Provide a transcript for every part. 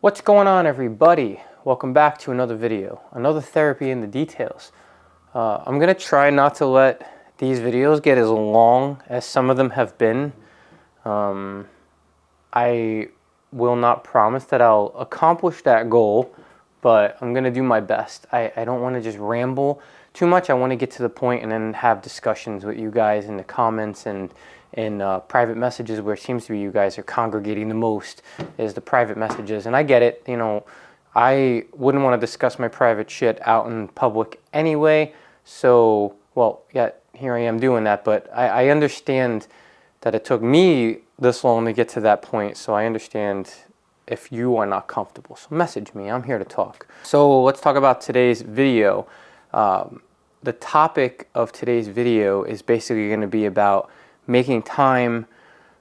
What's going on, everybody? Welcome back to another video, another therapy in the details. I'm gonna try not to let these videos get as long as some of them have been. I will not promise that I'll accomplish that goal, but I'm gonna do my best. I don't want to just ramble too much. I want to get to the point and then have discussions with you guys in the comments and in private messages, where it seems to be you guys are congregating the most is the private messages. And I get it, you know, I wouldn't want to discuss my private shit out in public anyway. So, well, yeah, here I am doing that, but I understand that it took me this long to get to that point. So I understand if you are not comfortable. So message me, I'm here to talk. So let's talk about today's video. The topic of today's video is basically going to be about making time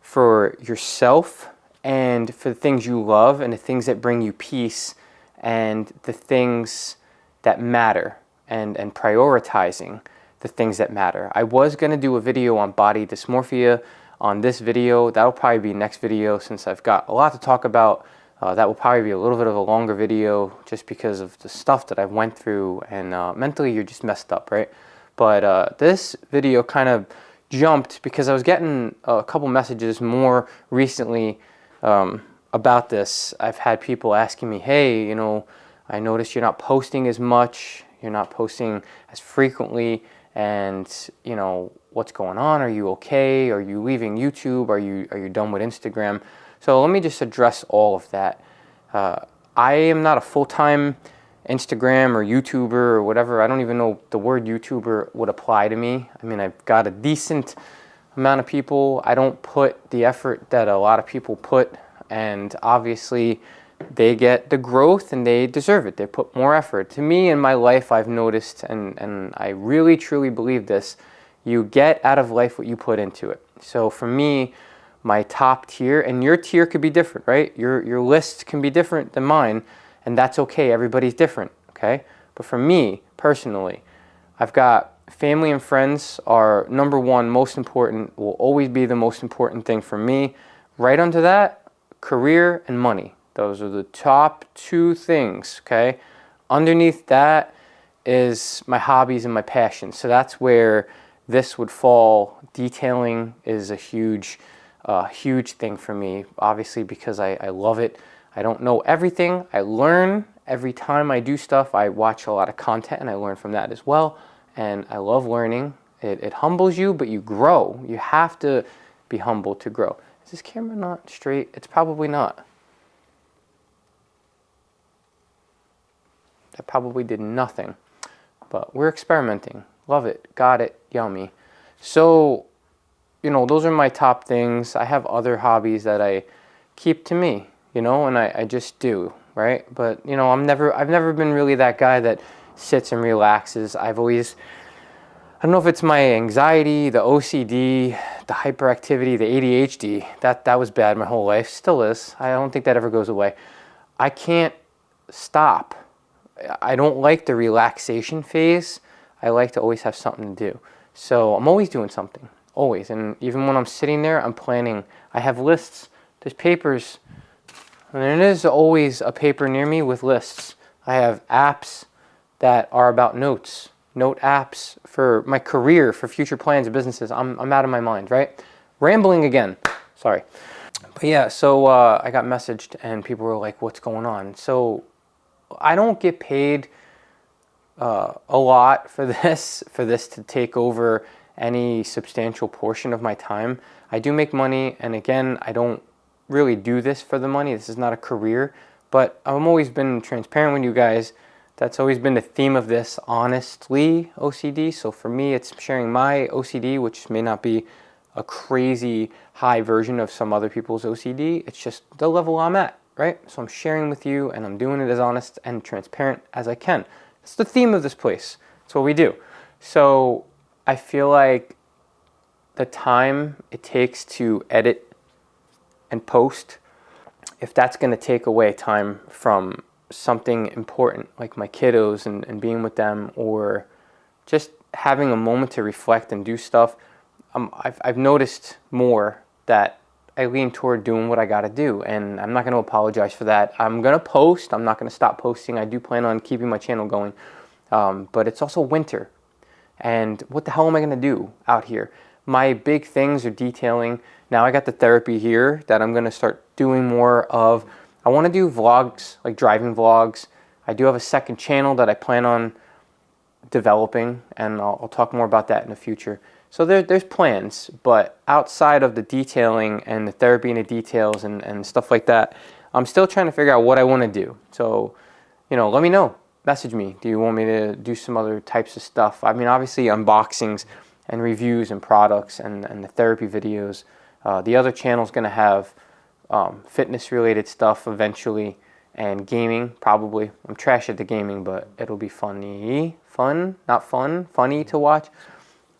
for yourself and for the things you love and the things that bring you peace and the things that matter, and prioritizing the things that matter. I was going to do a video on body dysmorphia on this video. That'll probably be next video, since I've got a lot to talk about. That will probably be a little bit of a longer video just because of the stuff that I went through, and mentally you're just messed up, right? But this video kind of jumped because I was getting a couple messages more recently about this. I've had people asking me, hey, you know, I noticed you're not posting as much, you're not posting as frequently, and you know, what's going on? Are you okay? Are you leaving YouTube? Are you done with Instagram? So let me just address all of that. I am not a full-time Instagram or YouTuber or whatever. I don't even know the word YouTuber would apply to me. I mean, I've got a decent amount of people. I don't put the effort that a lot of people put, and obviously they get the growth and they deserve it. They put more effort. To me, in my life, I've noticed, and I really truly believe this, you get out of life what you put into it. So for me, my top tier, and your tier could be different, right? Your list can be different than mine, and that's okay. Everybody's different, okay? But for me, personally, I've got family and friends are number one, most important, will always be the most important thing for me. Right under that, career and money. Those are the top two things, okay? Underneath that is my hobbies and my passions. So that's where this would fall. Detailing is a huge thing for me, obviously, because I love it. I don't know everything. I learn every time I do stuff. I watch a lot of content and I learn from that as well. And I love learning. It humbles you, but you grow. You have to be humble to grow. Is this camera not straight? It's probably not. That probably did nothing. But we're experimenting. Love it. Got it. Yummy. So, you know, those are my top things. I have other hobbies that I keep to me, you know, and I just do, right? But, you know, I've never been really that guy that sits and relaxes. I don't know if it's my anxiety, the OCD, the hyperactivity, the ADHD. That was bad my whole life. Still is. I don't think that ever goes away. I can't stop. I don't like the relaxation phase. I like to always have something to do. So I'm always doing something. Always. And even when I'm sitting there, I'm planning. I have lists. There's papers. And there is always a paper near me with lists. I have apps that are about notes. Note apps for my career, for future plans and businesses. I'm out of my mind, right? Rambling again. Sorry. But yeah, so I got messaged and people were like, what's going on? So I don't get paid a lot for this to take over any substantial portion of my time. I do make money, and again, I don't really do this for the money. This is not a career, but I've always been transparent with you guys. That's always been the theme of this, honestly, OCD. So for me, it's sharing my OCD, which may not be a crazy high version of some other people's OCD. It's just the level I'm at, right? So I'm sharing with you, and I'm doing it as honest and transparent as I can. It's the theme of this place. It's what we do. So I feel like the time it takes to edit and post, if that's going to take away time from something important like my kiddos and being with them, or just having a moment to reflect and do stuff, I've noticed more that I lean toward doing what I got to do, and I'm not going to apologize for that. I'm going to post. I'm not going to stop posting. I do plan on keeping my channel going, but it's also winter, and what the hell am I going to do out here? My big things are detailing. Now I got the therapy here that I'm going to start doing more of. I want to do vlogs, like driving vlogs. I do have a second channel that I plan on developing, and I'll talk more about that in the future. So there's plans, but outside of the detailing and the therapy and the details and stuff like that, I'm still trying to figure out what I want to do. So, let me know. Message me. Do you want me to do some other types of stuff? I mean, obviously unboxings and reviews and products and the therapy videos. The other channel's going to have fitness related stuff eventually, and gaming probably. I'm trash at the gaming, but it'll be funny to watch.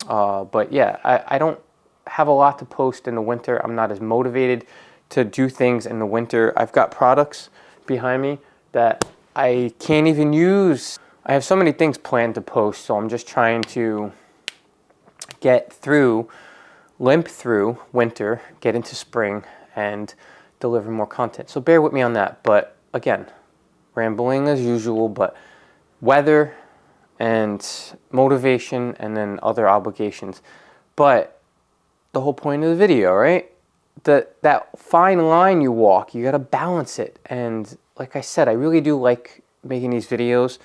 But yeah, I don't have a lot to post in the winter. I'm not as motivated to do things in the winter. I've got products behind me that I can't even use. I have so many things planned to post, so I'm just trying to limp through winter, get into spring, and deliver more content. So bear with me on that. But again, rambling as usual, but weather and motivation and then other obligations. But the whole point of the video, right? That fine line you walk, you got to balance it. And like I said, I really do like making these videos.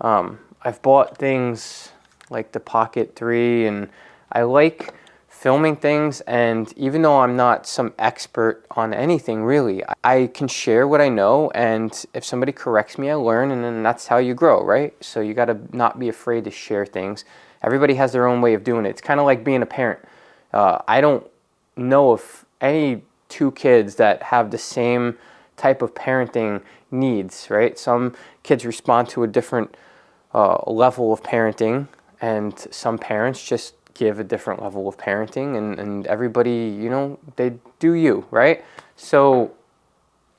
I've bought things like the Pocket 3, and I like filming things, and even though I'm not some expert on anything really, I can share what I know, and if somebody corrects me, I learn, and then that's how you grow, right? So you got to not be afraid to share things. Everybody has their own way of doing it. It's kind of like being a parent. I don't know if any two kids that have the same type of parenting needs, right? Some kids respond to a different level of parenting, and some parents just give a different level of parenting, and everybody, they do you, right? So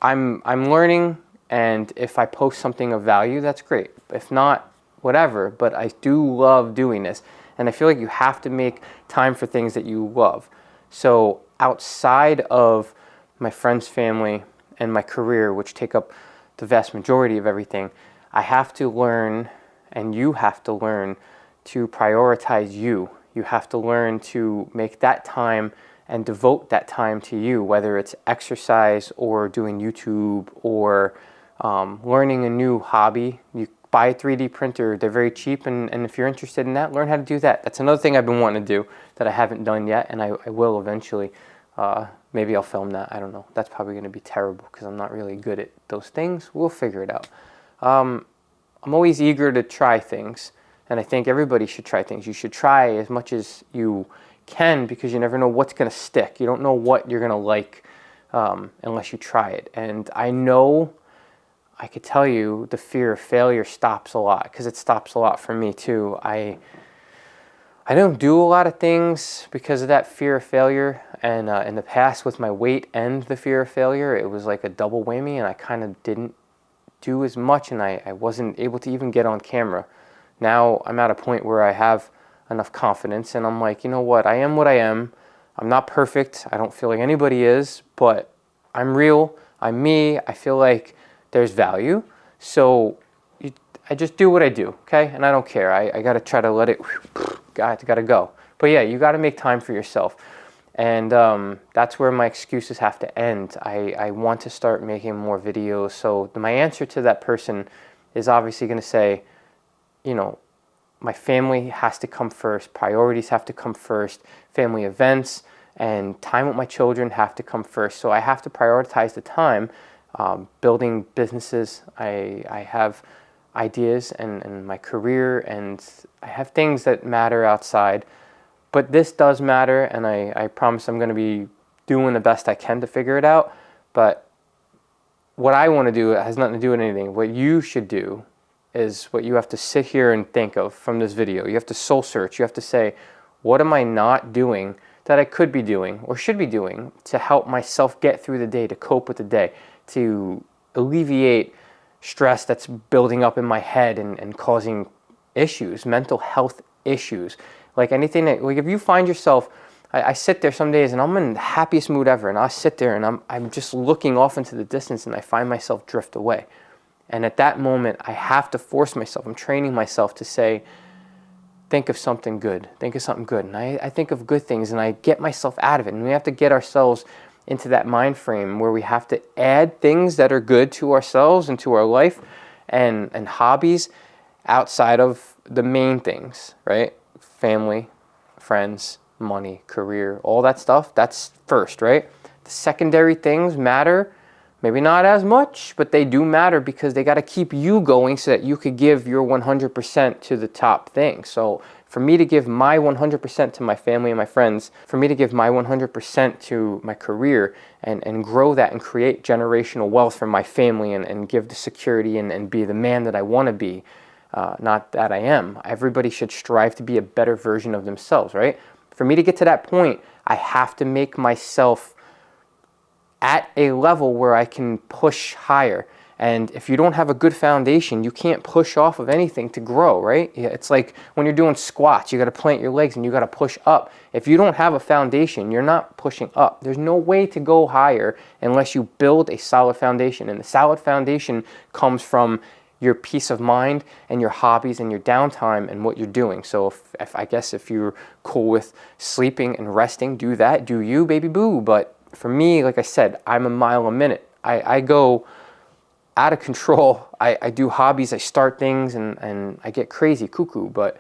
I'm learning, and if I post something of value, that's great. If not, whatever, but I do love doing this, and I feel like you have to make time for things that you love. So outside of my friends, family, and my career, which take up the vast majority of everything, I have to learn, and you have to learn to prioritize you. You have to learn to make that time and devote that time to you, whether it's exercise or doing YouTube or learning a new hobby. You buy a 3D printer, they're very cheap, and if you're interested in that, learn how to do that. That's another thing I've been wanting to do that I haven't done yet, and I will eventually. Maybe I'll film that, I don't know. That's probably going to be terrible because I'm not really good at those things. We'll figure it out. I'm always eager to try things. And I think everybody should try things. You should try as much as you can, because you never know what's going to stick. You don't know what you're going to like unless you try it. And I know, I could tell you, the fear of failure stops a lot, because it stops a lot for me too. I don't do a lot of things because of that fear of failure. And in the past, with my weight and the fear of failure, it was like a double whammy, and I kind of didn't do as much, and I wasn't able to even get on camera. Now I'm at a point where I have enough confidence, and I'm like, you know what? I am what I am. I'm not perfect. I don't feel like anybody is, but I'm real. I'm me. I feel like there's value. So I just do what I do, okay? And I don't care. I got to try to let it, got to go. But yeah, you got to make time for yourself. And that's where my excuses have to end. I want to start making more videos. So my answer to that person is obviously going to say, my family has to come first, priorities have to come first, family events and time with my children have to come first. So I have to prioritize the time. Building businesses, I have ideas and my career, and I have things that matter outside. But this does matter, and I promise I'm going to be doing the best I can to figure it out. But what I want to do has nothing to do with anything. What you should do is what you have to sit here and think of from this video. You have to soul search. You have to say, what am I not doing that I could be doing or should be doing to help myself get through the day, to cope with the day, to alleviate stress that's building up in my head and causing issues, mental health issues. Like anything that, like if you find yourself, I sit there some days and I'm in the happiest mood ever, and I sit there and I'm just looking off into the distance and I find myself drift away. And at that moment, I have to force myself, I'm training myself to say, think of something good, think of something good. And I think of good things and I get myself out of it. And we have to get ourselves into that mind frame where we have to add things that are good to ourselves and to our life and hobbies outside of the main things, right? Family, friends, money, career, all that stuff, that's first, right? The secondary things matter, maybe not as much, but they do matter because they got to keep you going so that you could give your 100% to the top thing. So for me to give my 100% to my family and my friends, for me to give my 100% to my career and grow that and create generational wealth for my family and give the security and be the man that I want to be, not that I am. Everybody should strive to be a better version of themselves, right? For me to get to that point, I have to make myself at a level where I can push higher. And if you don't have a good foundation, you can't push off of anything to grow, right? It's like when you're doing squats, you got to plant your legs and you got to push up. If you don't have a foundation, you're not pushing up. There's no way to go higher unless you build a solid foundation. And the solid foundation comes from your peace of mind and your hobbies and your downtime and what you're doing. So if I guess if you're cool with sleeping and resting, do that. Do you, baby boo. But for me, like I said, I'm a mile a minute. I go out of control. I do hobbies, I start things, and I get crazy, cuckoo. But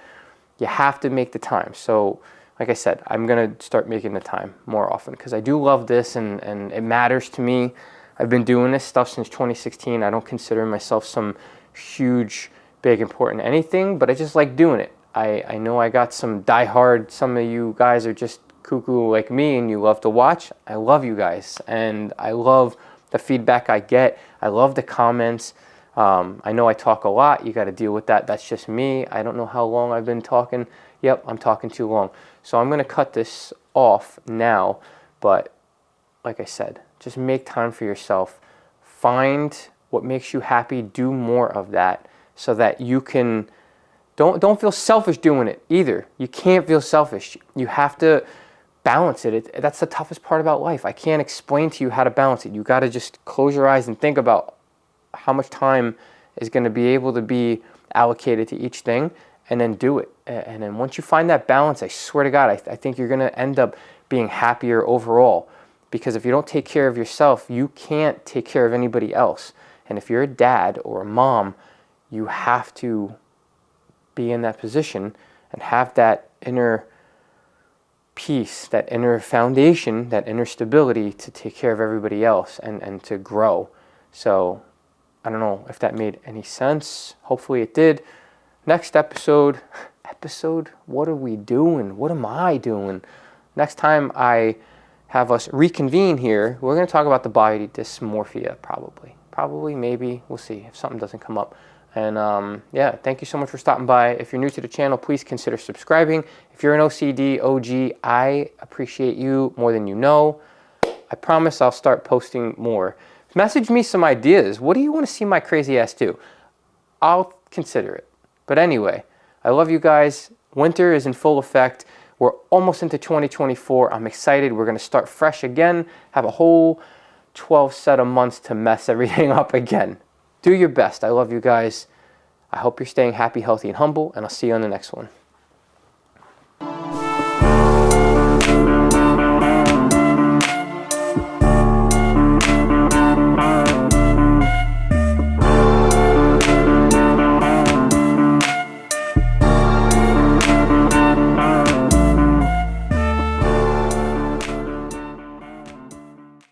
you have to make the time. So like I said, I'm going to start making the time more often because I do love this and it matters to me. I've been doing this stuff since 2016. I don't consider myself some huge, big, important anything, but I just like doing it. I know I got some diehard, some of you guys are just cuckoo like me and you love to watch. I love you guys and I love the feedback I get. I love the comments. I know I talk a lot. You got to deal with that. That's just me. I don't know how long I've been talking. Yep, I'm talking too long. So I'm going to cut this off now, but like I said, just make time for yourself. Find what makes you happy, do more of that so that you can, don't feel selfish doing it either. You can't feel selfish. You have to balance it. That's the toughest part about life. I can't explain to you how to balance it. You got to just close your eyes and think about how much time is going to be able to be allocated to each thing and then do it. And then once you find that balance, I swear to God, I think you're going to end up being happier overall. Because if you don't take care of yourself, you can't take care of anybody else. And if you're a dad or a mom, you have to be in that position and have that inner peace, that inner foundation, that inner stability to take care of everybody else and to grow. So I don't know if that made any sense. Hopefully it did. Next episode, what are we doing? What am I doing? Next time I have us reconvene here, we're going to talk about the body dysmorphia probably, maybe, we'll see if something doesn't come up. And yeah, thank you so much for stopping by. If you're new to the channel, please consider subscribing. If you're an OCD OG, I appreciate you more than you know. I promise I'll start posting more. Message me some ideas. What do you want to see my crazy ass do? I'll consider it. But anyway, I love you guys. Winter is in full effect. We're almost into 2024. I'm excited. We're going to start fresh again, have a whole 12 set of months to mess everything up again. Do your best. I love you guys. I hope you're staying happy, healthy, and humble, and I'll see you on the next one.